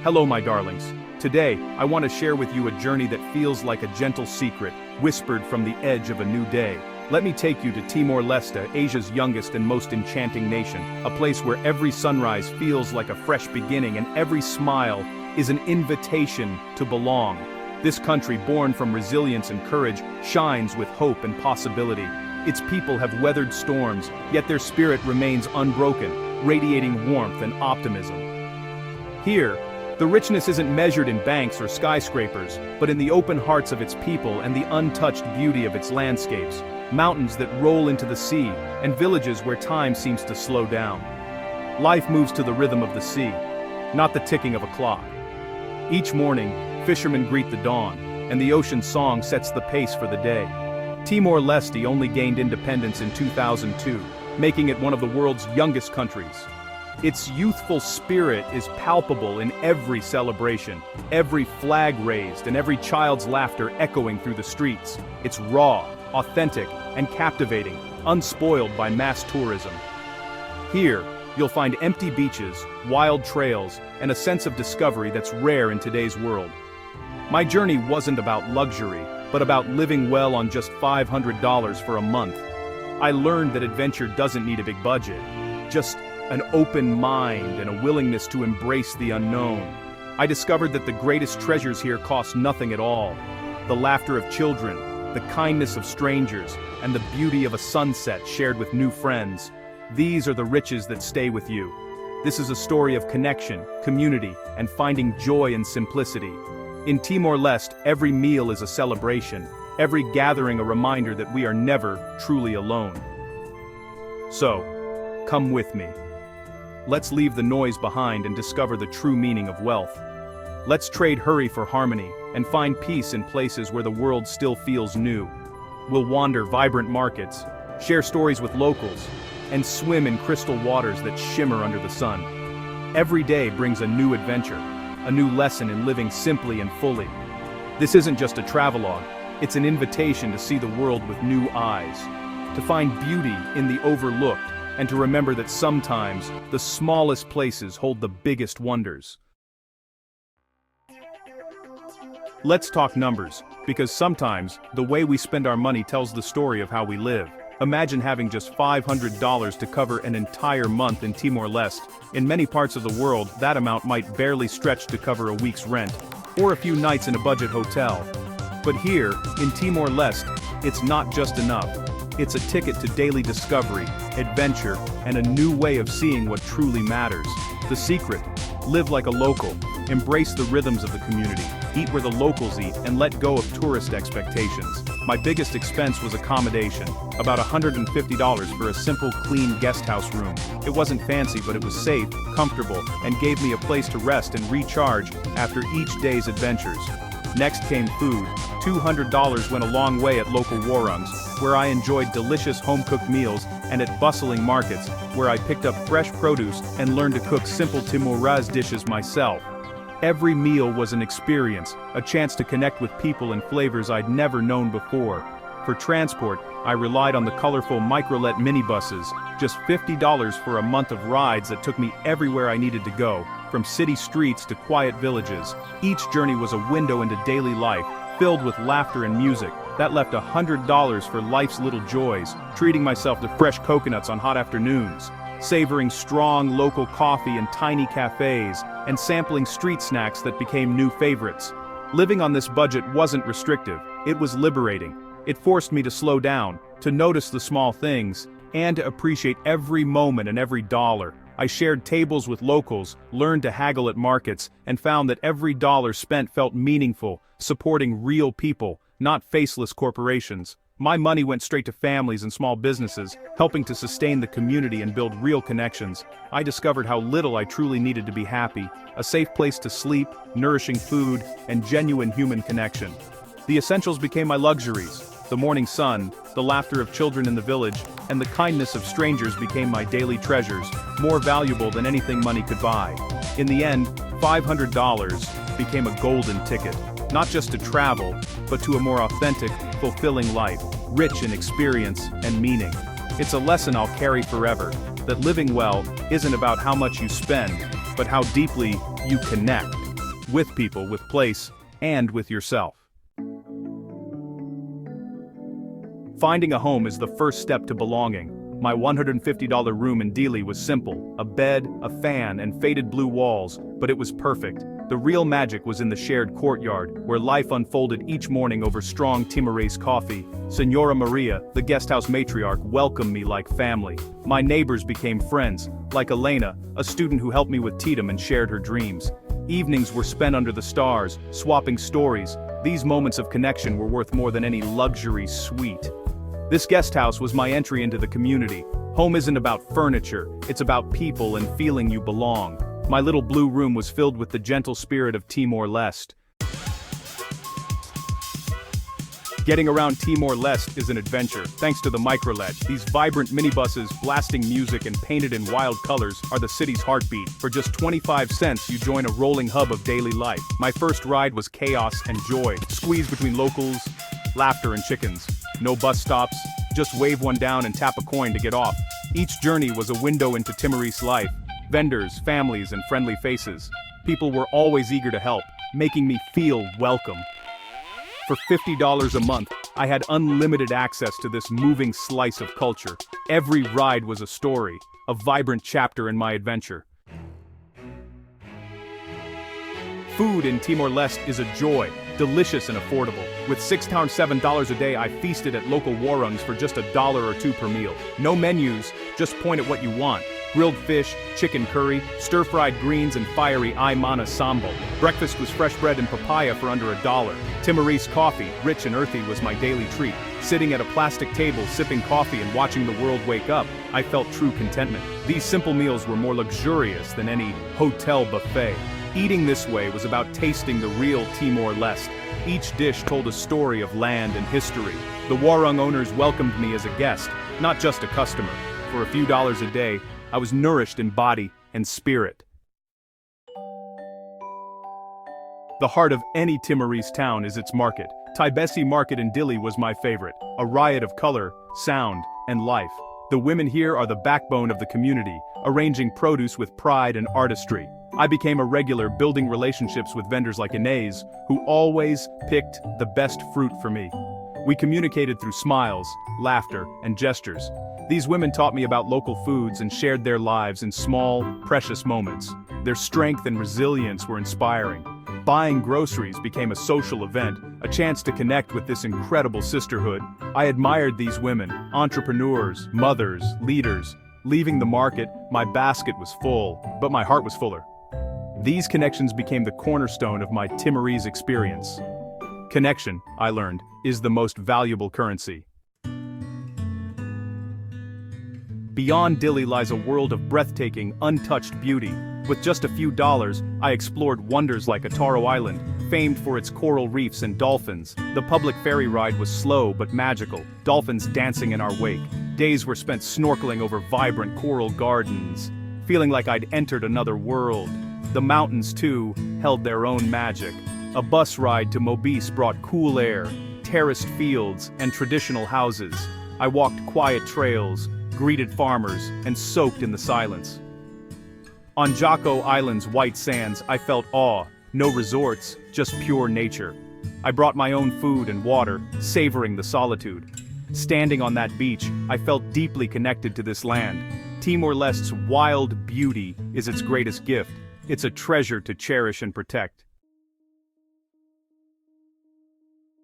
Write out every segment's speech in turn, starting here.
Hello my darlings. Today, I want to share with you a journey that feels like a gentle secret, whispered from the edge of a new day. Let me take you to Timor-Leste, Asia's youngest and most enchanting nation, a place where every sunrise feels like a fresh beginning and every smile is an invitation to belong. This country, born from resilience and courage, shines with hope and possibility. Its people have weathered storms, yet their spirit remains unbroken, radiating warmth and optimism. Here, the richness isn't measured in banks or skyscrapers, but in the open hearts of its people and the untouched beauty of its landscapes, mountains that roll into the sea, and villages where time seems to slow down. Life moves to the rhythm of the sea, not the ticking of a clock. Each morning, fishermen greet the dawn, and the ocean's song sets the pace for the day. Timor-Leste only gained independence in 2002, making it one of the world's youngest countries. Its youthful spirit is palpable in every celebration, every flag raised and every child's laughter echoing through the streets. It's raw, authentic, and captivating, unspoiled by mass tourism. Here, you'll find empty beaches, wild trails, and a sense of discovery that's rare in today's world. My journey wasn't about luxury, but about living well on just $500 for a month. I learned that adventure doesn't need a big budget, just an open mind and a willingness to embrace the unknown. I discovered that the greatest treasures here cost nothing at all. The laughter of children, the kindness of strangers, and the beauty of a sunset shared with new friends. These are the riches that stay with you. This is a story of connection, community, and finding joy in simplicity. In Timor-Leste, every meal is a celebration, every gathering a reminder that we are never truly alone. So, come with me. Let's leave the noise behind and discover the true meaning of wealth. Let's trade hurry for harmony and find peace in places where the world still feels new. We'll wander vibrant markets, share stories with locals, and swim in crystal waters that shimmer under the sun. Every day brings a new adventure, a new lesson in living simply and fully. This isn't just a travelogue, it's an invitation to see the world with new eyes, to find beauty in the overlooked, and to remember that sometimes the smallest places hold the biggest wonders. Let's talk numbers, because sometimes the way we spend our money tells the story of how we live. Imagine having just $500 to cover an entire month in Timor-Leste. In many parts of the world, that amount might barely stretch to cover a week's rent, or a few nights in a budget hotel. But here, in Timor-Leste, it's not just enough. It's a ticket to daily discovery, adventure, and a new way of seeing what truly matters. The secret: live like a local, embrace the rhythms of the community, eat where the locals eat, and let go of tourist expectations. My biggest expense was accommodation, about $150 for a simple, clean guest house room. It wasn't fancy, but it was safe, comfortable, and gave me a place to rest and recharge after each day's adventures. Next came food. $200 went a long way at local warungs, where I enjoyed delicious home-cooked meals, and at bustling markets, where I picked up fresh produce and learned to cook simple Timor-Leste dishes myself. Every meal was an experience, a chance to connect with people and flavors I'd never known before. For transport, I relied on the colorful microlet minibuses, just $50 for a month of rides that took me everywhere I needed to go, from city streets to quiet villages. Each journey was a window into daily life, filled with laughter and music. That left $100 for life's little joys, treating myself to fresh coconuts on hot afternoons, savoring strong local coffee in tiny cafes, and sampling street snacks that became new favorites. Living on this budget wasn't restrictive, it was liberating. It forced me to slow down, to notice the small things, and to appreciate every moment and every dollar. I shared tables with locals, learned to haggle at markets, and found that every dollar spent felt meaningful, supporting real people, not faceless corporations. My money went straight to families and small businesses, helping to sustain the community and build real connections. I discovered how little I truly needed to be happy: a safe place to sleep, nourishing food, and genuine human connection. The essentials became my luxuries. The morning sun, the laughter of children in the village, and the kindness of strangers became my daily treasures, more valuable than anything money could buy. In the end, $500 became a golden ticket, not just to travel, but to a more authentic, fulfilling life, rich in experience and meaning. It's a lesson I'll carry forever, that living well isn't about how much you spend, but how deeply you connect. with people, with place, and with yourself. Finding a home is the first step to belonging. My $150 room in Dili was simple, a bed, a fan, and faded blue walls, but it was perfect. The real magic was in the shared courtyard, where life unfolded each morning over strong Timor-Leste coffee. Senora Maria, the guesthouse matriarch, welcomed me like family. My neighbors became friends, like Elena, a student who helped me with Tatum and shared her dreams. Evenings were spent under the stars, swapping stories. These moments of connection were worth more than any luxury suite. This guest house was my entry into the community. Home isn't about furniture, it's about people and feeling you belong. My little blue room was filled with the gentle spirit of Timor-Leste. Getting around Timor-Leste is an adventure, thanks to the microledge. These vibrant minibuses, blasting music and painted in wild colors, are the city's heartbeat. For just 25 cents, you join a rolling hub of daily life. My first ride was chaos and joy, squeezed between locals, laughter and chickens. No bus stops, just wave one down and tap a coin to get off. Each journey was a window into Timorese life. Vendors, families, and friendly faces. People were always eager to help, making me feel welcome. For $50 a month, I had unlimited access to this moving slice of culture. Every ride was a story, a vibrant chapter in my adventure. Food in Timor-Leste is a joy, delicious and affordable. With $6 a day, I feasted at local warangs for just $1 or $2 per meal. No menus, just point at what you want. Grilled fish, chicken curry, stir-fried greens and fiery Aimana sambal. Breakfast was fresh bread and papaya for under $1. Timorese coffee, rich and earthy, was my daily treat. Sitting at a plastic table sipping coffee and watching the world wake up, I felt true contentment. These simple meals were more luxurious than any hotel buffet. Eating this way was about tasting the real Timor-Leste. Each dish told a story of land and history. The warung owners welcomed me as a guest, not just a customer. For a few dollars a day, I was nourished in body and spirit. The heart of any Timorese town is its market. Taibesi Market in Dili was my favorite, a riot of color, sound, and life. The women here are the backbone of the community, arranging produce with pride and artistry. I became a regular, building relationships with vendors like Inez, who always picked the best fruit for me. We communicated through smiles, laughter, and gestures. These women taught me about local foods and shared their lives in small, precious moments. Their strength and resilience were inspiring. Buying groceries became a social event, a chance to connect with this incredible sisterhood. I admired these women, entrepreneurs, mothers, leaders. Leaving the market, my basket was full, but my heart was fuller. These connections became the cornerstone of my Timorese experience. Connection, I learned, is the most valuable currency. Beyond Dili lies a world of breathtaking, untouched beauty. With just a few dollars, I explored wonders like Ataro Island, famed for its coral reefs and dolphins. The public ferry ride was slow but magical, dolphins dancing in our wake. Days were spent snorkeling over vibrant coral gardens, feeling like I'd entered another world. The mountains, too, held their own magic. A bus ride to Mobis brought cool air, terraced fields, and traditional houses. I walked quiet trails, greeted farmers, and soaked in the silence. On Jocko Island's white sands, I felt awe. No resorts, just pure nature. I brought my own food and water, savoring the solitude. Standing on that beach, I felt deeply connected to this land. Timor-Leste's wild beauty is its greatest gift. It's a treasure to cherish and protect.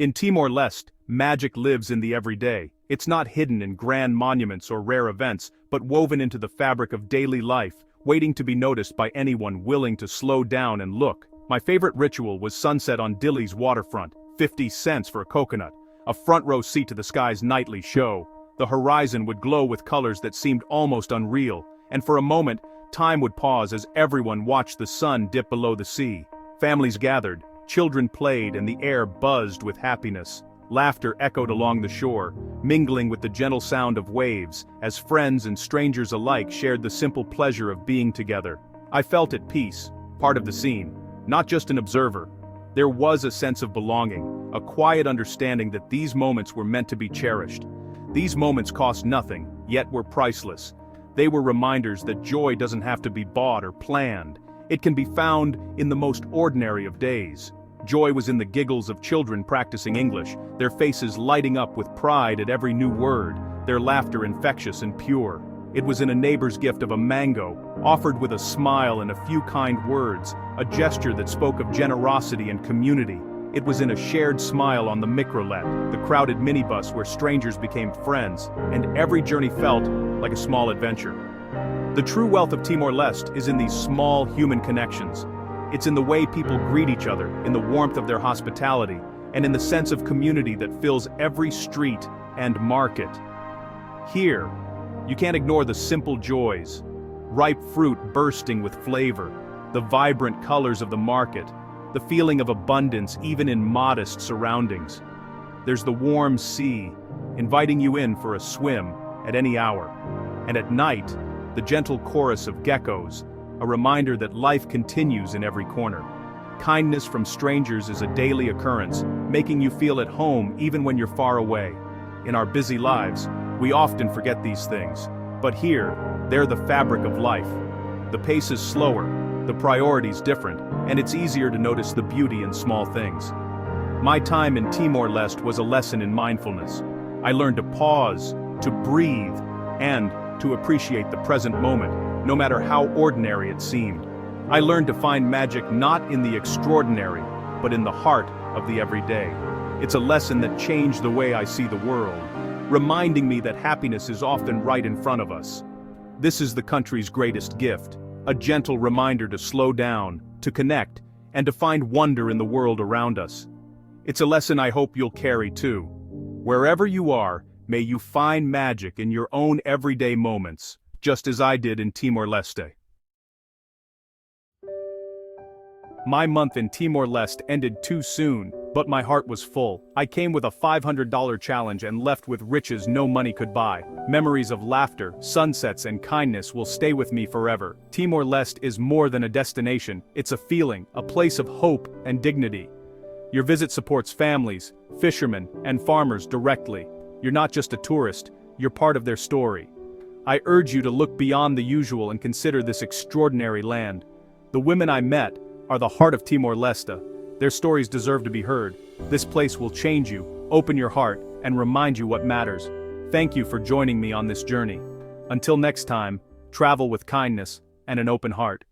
In Timor-Leste, magic lives in the everyday. It's not hidden in grand monuments or rare events, but woven into the fabric of daily life, waiting to be noticed by anyone willing to slow down and look. My favorite ritual was sunset on Dili's waterfront, 50 cents for a coconut, a front row seat to the sky's nightly show. The horizon would glow with colors that seemed almost unreal, and for a moment, time would pause as everyone watched the sun dip below the sea. Families gathered, children played, and the air buzzed with happiness. Laughter echoed along the shore, mingling with the gentle sound of waves, as friends and strangers alike shared the simple pleasure of being together. I felt at peace, part of the scene, not just an observer. There was a sense of belonging, a quiet understanding that these moments were meant to be cherished. These moments cost nothing, yet were priceless. They were reminders that joy doesn't have to be bought or planned. It can be found in the most ordinary of days. Joy was in the giggles of children practicing English, their faces lighting up with pride at every new word, their laughter infectious and pure. It was in a neighbor's gift of a mango, offered with a smile and a few kind words, a gesture that spoke of generosity and community. It was in a shared smile on the microlet, the crowded minibus where strangers became friends, and every journey felt like a small adventure. The true wealth of Timor-Leste is in these small human connections. It's in the way people greet each other, in the warmth of their hospitality, and in the sense of community that fills every street and market. Here, you can't ignore the simple joys. Ripe fruit bursting with flavor, the vibrant colors of the market, the feeling of abundance even in modest surroundings. There's the warm sea, inviting you in for a swim at any hour. And at night, the gentle chorus of geckos, a reminder that life continues in every corner. Kindness from strangers is a daily occurrence, making you feel at home even when you're far away. In our busy lives, we often forget these things, but here, they're the fabric of life. The pace is slower, the priorities different, and it's easier to notice the beauty in small things. My time in Timor-Leste was a lesson in mindfulness. I learned to pause, to breathe, and to appreciate the present moment, no matter how ordinary it seemed. I learned to find magic not in the extraordinary, but in the heart of the everyday. It's a lesson that changed the way I see the world, reminding me that happiness is often right in front of us. This is the country's greatest gift, a gentle reminder to slow down, to connect, and to find wonder in the world around us. It's a lesson I hope you'll carry too. Wherever you are, may you find magic in your own everyday moments, just as I did in Timor-Leste. My month in Timor-Leste ended too soon, but my heart was full. I came with a $500 challenge and left with riches no money could buy. Memories of laughter, sunsets, and kindness will stay with me forever. Timor-Leste is more than a destination, it's a feeling, a place of hope and dignity. Your visit supports families, fishermen, and farmers directly. You're not just a tourist, you're part of their story. I urge you to look beyond the usual and consider this extraordinary land. The women I met are the heart of Timor-Leste. Their stories deserve to be heard. This place will change you, open your heart, and remind you what matters. Thank you for joining me on this journey. Until next time, travel with kindness and an open heart.